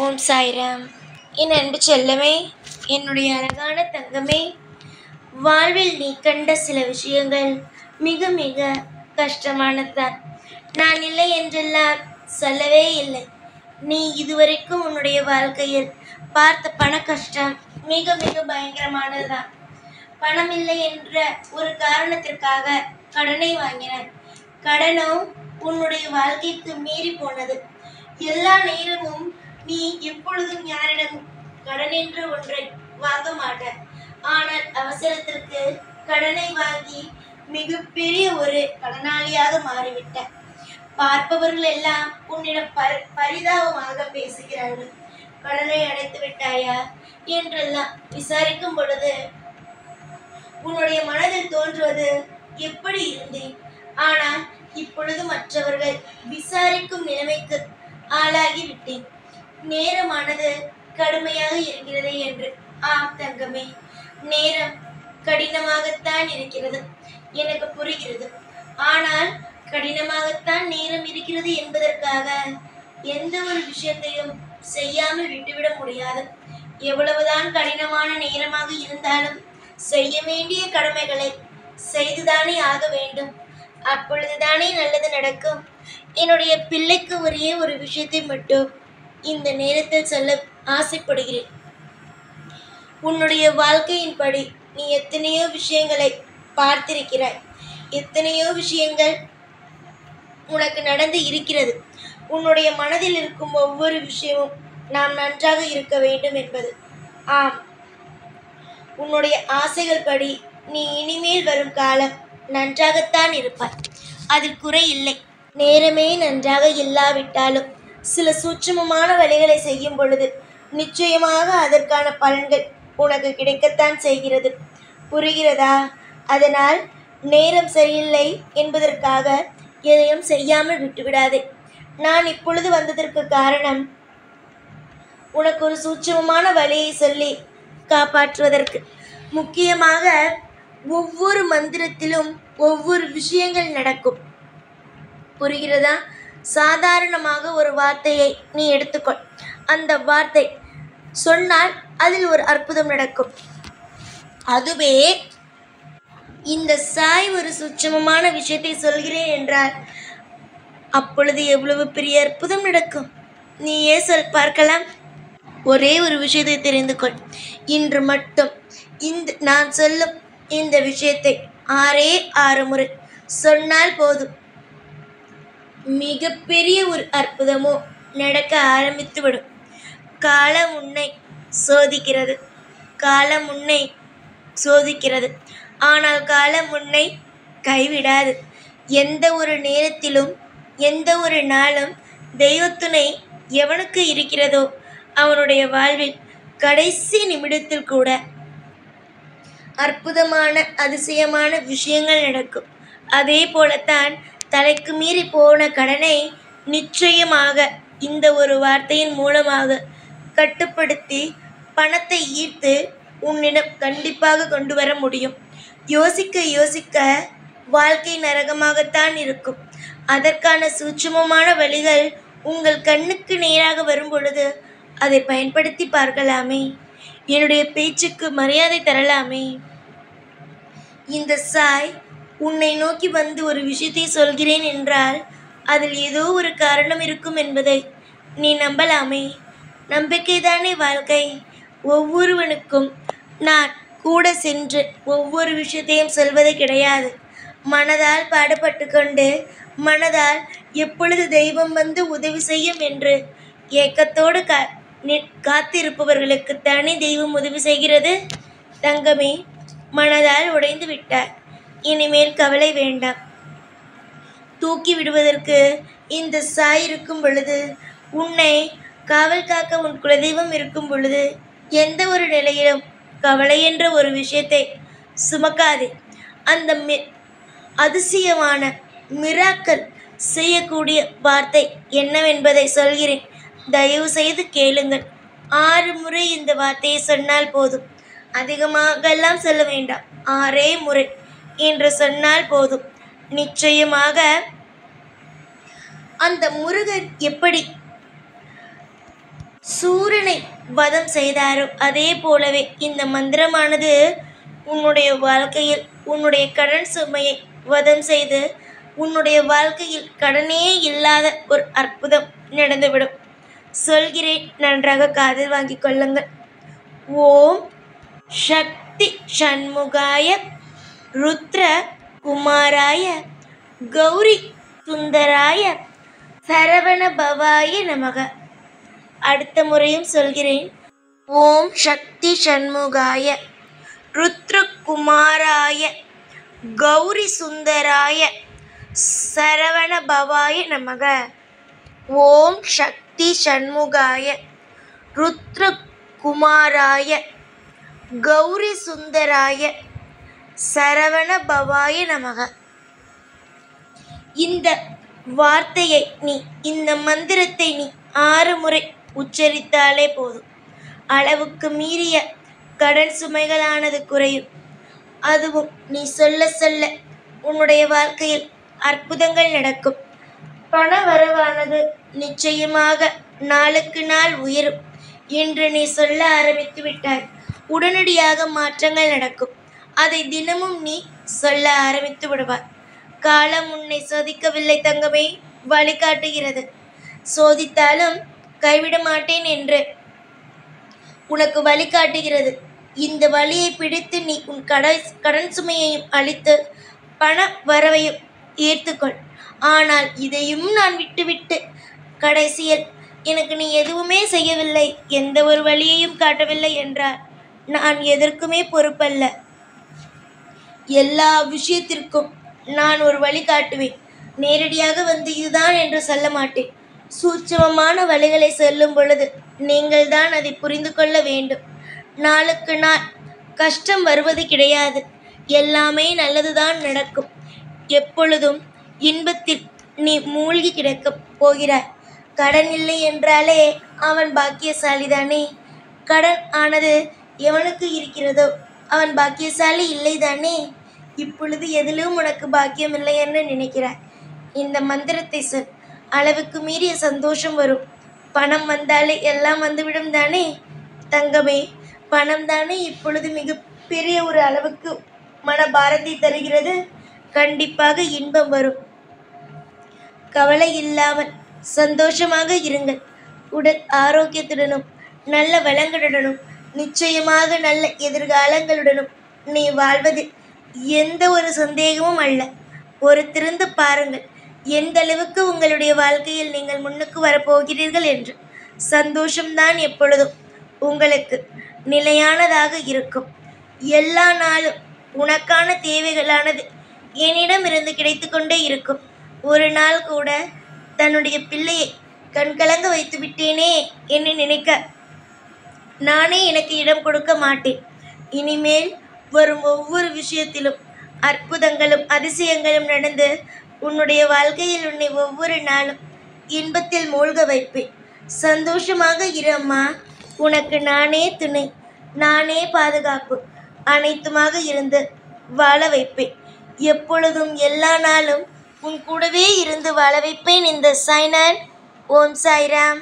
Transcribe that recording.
ஓம் சாய்ராம். என் அன்பு செல்லமே, என்னுடைய அழகான தங்கமே, வாழ்வில் நீ கண்ட சில விஷயங்கள் மிக மிக கஷ்டமானதுதான். நான் இல்லை என்றெல்லாம் சொல்லவே இல்லை. நீ இதுவரைக்கும் உன்னுடைய வாழ்க்கையில் பார்த்த பண கஷ்டம் மிக மிக பயங்கரமானதுதான். பணம் இல்லை என்ற ஒரு காரணத்திற்காக கடனை வாங்கினாய். கடனோ உன்னுடைய வாழ்க்கைக்கு மீறி போனது. எல்லா நேரமும் நீ எப்பொழுதும் யாரிடமும் கடன் என்ற ஒன்றை வாங்க மாட்டாய். ஆனால் அவசரத்திற்கு கடனை வாங்கி மிகப்பெரிய ஒரு கடனாளியாக மாறிவிட்டாய். பார்ப்பவர்கள் எல்லாம் உன்னிடம் பரிதாபமாக பேசுகிறார்கள். கடனை அடைத்து விட்டாயா என்றெல்லாம் விசாரிக்கும் பொழுது உன்னுடைய மனதில் தோன்றுவது எப்படி இருந்தேன், ஆனால் இப்பொழுது மற்றவர்கள் விசாரிக்கும் நிலைமைக்கு ஆளாகி விட்டேன். நேரமானது கடுமையாக இருக்கிறது என்று. ஆம் தங்கமே, நேரம் கடினமாகத்தான் இருக்கிறது, எனக்கு புரிகிறது. ஆனால் கடினமாகத்தான் நேரம் இருக்கிறது என்பதற்காக எந்த ஒரு விஷயத்தையும் செய்யாமல் விட்டுவிட முடியாது. எவ்வளவுதான் கடினமான நேரமாக இருந்தாலும் செய்ய வேண்டிய கடமைகளை செய்துதானே ஆக வேண்டும். அப்பொழுதுதானே நல்லது நடக்கும். என்னுடைய பிள்ளைக்கு ஒரே ஒரு விஷயத்தை மட்டும் இந்த நேரத்தில் சொல்ல ஆசைப்படுகிறேன். உன்னுடைய வாழ்க்கையின்படி நீ எத்தனையோ விஷயங்களை பார்த்திருக்கிறாய். எத்தனையோ விஷயங்கள் உனக்கு நடந்து இருக்கிறது. உன்னுடைய மனதில் இருக்கும் ஒவ்வொரு விஷயமும் நாம் நன்றாக இருக்க வேண்டும் என்பது. ஆம், உன்னுடைய ஆசைகள் படி நீ இனிமேல் வரும் காலம் நன்றாகத்தான் இருப்பாய். அதில் குறை இல்லை. நேரமே நன்றாக இல்லாவிட்டாலும் சில சூட்சுமமான வழிகளை செய்யும் பொழுது நிச்சயமாக அதற்கான பலன்கள் உனக்கு கிடைக்கத்தான் செய்கிறது. புரிகிறதா? அதனால் நேரம் சரியில்லை என்பதற்காக எதையும் செய்யாமல் விட்டுவிடாதே. நான் இப்பொழுது வந்ததற்கு காரணம் உனக்கு ஒரு சூட்சுமமான வழியை சொல்லி காப்பாற்றுவதற்கு. முக்கியமாக ஒவ்வொரு மந்திரத்திலும் ஒவ்வொரு விஷயங்கள் நடக்கும். புரிகிறதா? சாதாரணமாக ஒரு வார்த்தையை நீ எடுத்துக்கொள். அந்த வார்த்தை சொன்னால் அதில் ஒரு அற்புதம் நடக்கும். அதுவே இந்த சாய் ஒரு சூட்சுமமான விஷயத்தை சொல்கிறேன் என்றால் அப்பொழுது எவ்வளவு பெரிய அற்புதம் நடக்கும். நீயே சொல் பார்க்கலாம். ஒரே ஒரு விஷயத்தை தெரிந்து கொள். இன்று மட்டும் நான் சொல்லும் இந்த விஷயத்தை 6 முறை சொன்னால் போதும். மிகப்பெரிய ஒரு அற்புதமோ நடக்க ஆரம்பித்துவிடும். காலம் உன்னை சோதிக்கிறது. காலம் உன்னை சோதிக்கிறது. ஆனால் காலம் உன்னை கைவிடாது. எந்த ஒரு நேரத்திலும் எந்த ஒரு நாளும் தெய்வத்துணை எவனுக்கு இருக்கிறதோ அவனுடைய வாழ்வில் கடைசி நிமிடத்தில் கூட அற்புதமான அதிசயமான விஷயங்கள் நடக்கும். அதே போலத்தான் தலைக்கு மீறி போன கடனை நிச்சயமாக இந்த ஒரு வார்த்தையின் மூலமாக கட்டுப்படுத்தி பணத்தை ஈர்த்து உன்னிடம் கண்டிப்பாக கொண்டு வர முடியும். யோசிக்க யோசிக்க வாழ்க்கை நரகமாகத்தான் இருக்கும். அதற்கான சூட்சுமமான வழிகள் உங்கள் கண்ணுக்கு நேராக வரும் பொழுது அதை பயன்படுத்தி பார்க்கலாமே. என்னுடைய பேச்சுக்கு மரியாதை தரலாமே. இந்த சாய் உன்னை நோக்கி வந்து ஒரு விஷயத்தை சொல்கிறேன் என்றால் அதில் ஏதோ ஒரு காரணம் இருக்கும் என்பதை நீ நம்பலாமே. நம்பிக்கைதானே வாழ்க்கை. ஒவ்வொருவனுக்கும் நான் கூட சென்று ஒவ்வொரு விஷயத்தையும் சொல்வது கிடையாது. மனதால் பாடுபட்டு கொண்டு மனதால் எப்பொழுது தெய்வம் வந்து உதவி செய்யும் என்று ஏக்கத்தோடு காத்திருப்பவர்களுக்குத்தானே தெய்வம் உதவி செய்கிறது. தங்கமே, மனதால் உடைந்து விட்டார். இனிமேல் கவலை வேண்டாம். தூக்கி விடுவதற்கு இந்த சாய் இருக்கும் பொழுது, உன்னை காவல் காக்க உன் குலதெய்வம் இருக்கும் பொழுது எந்த ஒரு நிலையிலும் கவலை என்ற ஒரு விஷயத்தை சுமக்காதே. அந்த அதிசயமான மிராக்கல் செய்யக்கூடிய வார்த்தை என்னவென்பதை சொல்கிறேன். தயவு செய்து கேளுங்கள். 6 முறை இந்த வார்த்தையை சொன்னால் போதும். அதிகமாகலாம் சொல்ல வேண்டாம். 6 முறை என்று சொன்னால் போதும். நிச்சயமாக அந்த முருகன் எப்படி சூரனை வதம் செய்தாரோ அதே போலவே இந்த மந்திரமானது உன்னுடைய வாழ்க்கையில் உன்னுடைய கடன் சுமையை வதம் செய்து உன்னுடைய வாழ்க்கையில் கடனே இல்லாத ஒரு அற்புதம் நடந்துவிடும். சொல்கிறேன், நன்றாக காதில் வாங்கிக் கொள்ளுங்கள். ஓம் சக்தி சண்முகாய ருத்ர குமாராய கௌரி சுந்தராய சரவண பவாய நமக. அடுத்த முறையும் சொல்கிறேன். ஓம் சக்தி சண்முகாய ருத்ரகுமாராய கௌரி சுந்தராய சரவண பவாய நமக. ஓம் சக்தி சண்முகாய ருத்ரகுமாராய கௌரி சுந்தராய சரவண பவாய நமக. இந்த வார்த்தையை இந்த மந்திரத்தை 6 முறை உச்சரித்தாலே போதும். அளவுக்கு மீறிய கடன் சுமைகளானது குறையும். அதுவும் நீ சொல்ல சொல்ல உன்னுடைய வாழ்க்கையில் அற்புதங்கள் நடக்கும். பண வரவானது நிச்சயமாக நாளுக்கு நாள் உயரும். இன்று நீ சொல்ல ஆரம்பித்து விட்டாய், உடனடியாக மாற்றங்கள் நடக்கும். அதை தினமும் நீ சொல்ல ஆரம்பித்து விடுவாய். காலம் உன்னை சோதிக்கவில்லை தங்கமே, வழிகாட்டுகிறது. சோதித்தாலும் கைவிட மாட்டேன் என்று உனக்கு வழிகாட்டுகிறது. இந்த வழியை பிடித்து நீ உன் கடன் சுமையையும் அழித்து பண வரவையும் ஏற்றுக்கொள். ஆனால் இதையும் நான் விட்டுவிட்டு கடைசியில் எனக்கு நீ எதுவுமே செய்யவில்லை, எந்த ஒரு வழியையும் காட்டவில்லை என்றால் நான் எதற்குமே பொறுப்பல்ல. எல்லா விஷயத்திற்கும் நான் ஒரு வழி காட்டுவேன். நேரடியாக வந்து இதுதான் என்று சொல்ல மாட்டேன். சூட்சமமான வழிகளை சொல்லும் பொழுது நீங்கள் தான் அதை புரிந்து கொள்ள வேண்டும். நாளுக்கு நாள் கஷ்டம் வருவது கிடையாது. எல்லாமே நல்லதுதான் நடக்கும். எப்பொழுதும் இன்பத்தில் நீ மூழ்கி கிடக்கப் போகிறாய். கடன் இல்லை என்றாலே அவன் பாக்கியசாலிதானே. கடன் ஆனது எவனுக்கு இருக்கிறதோ அவன் பாக்கியசாலி இல்லைதானே. இப்பொழுது எதிலும் உனக்கு பாக்கியம் இல்லை என்று நினைக்கிறாய். இந்த மந்திரத்தை சொல். அளவுக்கு மீறிய சந்தோஷம் வரும். பணம் வந்தாலே எல்லாம் வந்துவிடும் தானே. தங்கமே, பணம் தானே இப்பொழுது மிகப்பெரிய ஒரு அளவுக்கு மனபாரத்தை தருகிறது. கண்டிப்பாக இன்பம் வரும். கவலை இல்லாமல் சந்தோஷமாக இருங்கள். உடல் ஆரோக்கியத்துடனும் நல்ல வளங்களுடனும் நிச்சயமாக நல்ல எதிர்காலங்களுடனும் நீ வாழ்வதில் எந்த ஒரு சந்தேகமும் அல்ல. ஒரு திறந்து பாருங்கள், எந்த அளவுக்கு உங்களுடைய வாழ்க்கையில் நீங்கள் முன்னுக்கு வரப்போகிறீர்கள் என்று. சந்தோஷம்தான் எப்பொழுதும் உங்களுக்கு நிலையானதாக இருக்கும். எல்லா நாளும் உனக்கான தேவைகளானது என்னிடமிருந்து கிடைத்து கொண்டே இருக்கும். ஒரு நாள் கூட தன்னுடைய பிள்ளையை கண்கலங்க வைத்து விட்டேனே என்று நினைக்க நானே எனக்கு இடம் கொடுக்க மாட்டேன். இனிமேல் வரும் ஒவ்வொரு விஷயத்திலும் அற்புதங்களும் அதிசயங்களும் நடந்து உன்னுடைய வாழ்க்கையில் உன்னை ஒவ்வொரு நாளும் இன்பத்தில் மூழ்க வைப்பேன். சந்தோஷமாக இரு அம்மா. உனக்கு நானே துணை, நானே பாதுகாப்பு, அனைத்துமாக இருந்து வாழ வைப்பேன். எப்பொழுதும் எல்லா நாளும் உன் கூடவே இருந்து வாழ வைப்பேன். இந்த சாய்நாத். ஓம் சாய்ராம்.